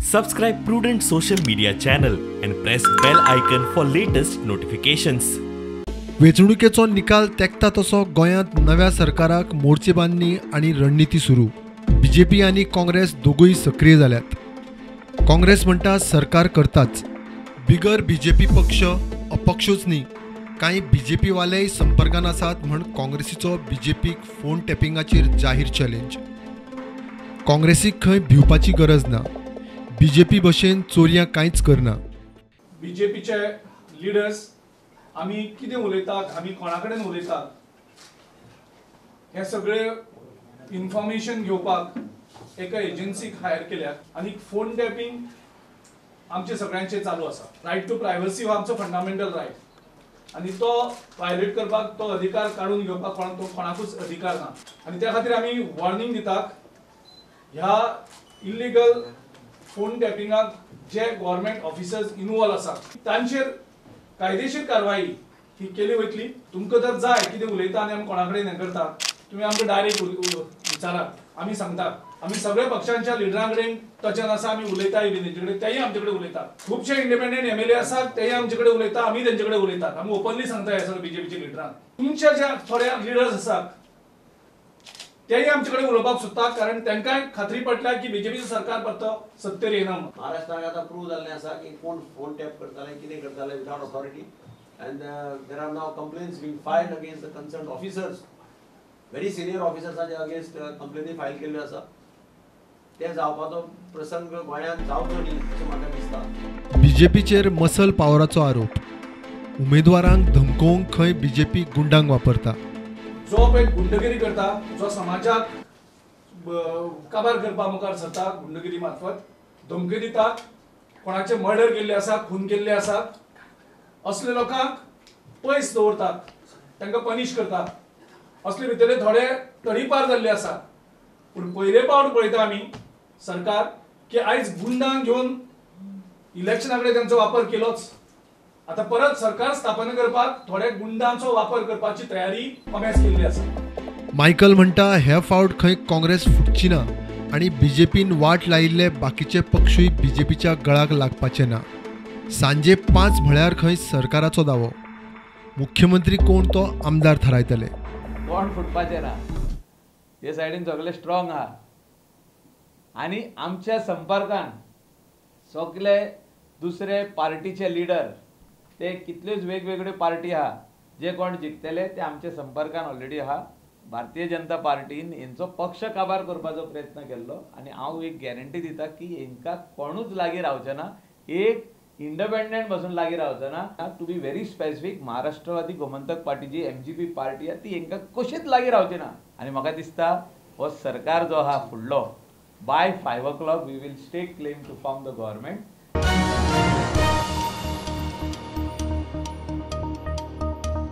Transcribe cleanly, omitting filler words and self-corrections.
Subscribe Prudent social media channel and press bell icon for latest notifications. वेंचणुकेचो निकाल तेंकता तसो गोंयांत नव्या सरकाराक मोर्चेबांदणी आनी रणनीती सुरू. बीजेपी आनी काँग्रेस दोगूय सक्रीय जाल्यात. काँग्रेस म्हणटा सरकार करताच. बिगर बीजेपी पक्ष अपक्षूच न्ही, कांय बीजेपी वालेय संपर्कान आसात म्हण काँग्रेसीचो बीजेपीक फोन टॅपिंगाचेर जाहीर चॅलेंज. काँग्रेसीक खंय भिवपाची गरज ना. बीजेपी भशेन चोरयां कांयच करना. बीजेपीचे लिडर्स आमी कितें उलयतात, आमी कोणा कडेन उलयतात हे सगळे इन्फॉर्मेशन घेवपाक एका एजन्सीक हायर केल्यात आनी फोन टॅपिंग आमचे सगळ्यांचे चालू आसा. रायट टू प्रायवसी हो आमचो फंडामेंटल रायट आनी तो वायलेट करपाक तो अधिकार काडून घेवपाक कोणाकूच अधिकार ना. आनी त्या खातीर आमी वॉर्निंग दितात ह्या इल्लिगल फोन टॅपिंगाक जे गव्हर्नमेंट ऑफिसर्स इन्वॉल्व आसात तांचेर कायदेशीर कारवाई ही केली वयतली. तुमकां जर जाय कितें उलयता आनी आमी कोणा कडेन हें करता तुमी आमकां डायरेक्ट विचारात, आमी सांगतात. आमी सगळ्या पक्षांच्या लिडरां कडेन टचान आसा, आमी उलयताय बी तेंचे कडेन, तेय आमचे कडेन उलयतात. खुबशे इंडिपेंडंट एमएलए आसात तेय आमचे कडेन उलयता, आमी तेंचे कडेन उलयतात. आमी ओपनली सांगता हे सगळे बीजेपीचे लिडरांक. तुमचे जे थोडे लिडर्स आसात तेय आमचे कडेन उलोवपाक सोदतात, कारण तांकांय खात्री पटल्या की बीजेपीचो सरकार परतो सत्तेर येना. महाराष्ट्रात आता प्रूव्ह जाल्लें आसा की कोण फोन टॅप करताले, कितें करताले without authority. And there are now complaints being filed against the concerned officers. Very senior ऑफिसर्सांचे अगेन्स्ट कंप्लेनी फायल केल्ल्यो आसा. ते जावपाचो प्रसंग गोंयांत जावचो न्ही अशें म्हाका दिसता. बीजेपीचेर मसल पावराचो आरोप. उमेदवारांक धमकोवंक खंय बीजेपी गुंडांक वापरता. जो पळय गुंडगिरी करता, जो समाजाक काबार करपा मुखार सरता गुंडगिरी मार्फत, धमकी दितात, कोणाचे मर्डर केल्ले आसा, खून केल्ले आसात, असले लोकांक पयस दवरतात, तांकां पनिश करतात. असले भितरले थोडे तडीपार जाल्ले आसा. पूण पयले पावट पळयता आमी सरकार की आयज गुंडांक घेवन इलेक्शना कडेन तांचो वापर केलोच. आता परत सरकार स्थापन करपाक थोडे गुंडांचो वापर करपाची तयारी अमेस केल्ली आसा. मायकल म्हणटा हे फावट खंय काँग्रेस फुटची ना आनी बीजेपीन वाट लायिल्ले बाकीचे पक्षूय बीजेपीच्या गळाक लागपाचे ना. सांजे 5 म्हळ्यार खंय सरकाराचो दावो. मुख्यमंत्री कोण तो आमदार थारायतले. कोण फुटपाचे ना, हे सायडीन सगळे स्ट्रॉंग आहा. आनी आमच्या संपर्कान सगळे दुसरे पार्टीचे लिडर ते कितल्योच वेगवेगळ्यो पार्टी आहा, जे कोण जिखतले ते आमच्या संपर्कान ऑलरेडी आहा. भारतीय जनता पार्टीन हेंचो पक्ष काबार करपाचो प्रयत्न केल्लो आनी हांव एक गॅरंटी दिता की हेंकां कोणूच लागीं रावचे ना. एक इंडिपेंडंट बसून लागीं रावचे ना. To be very specific, Maharashtrawadi Gomantak party जी MGP पार्टी आहा ती हेंकां कशीच लागीं रावची ना. आनी म्हाका दिसता हो सरकार जो आहा फुडलो, by 5 o'clock we will stake claim to form the government.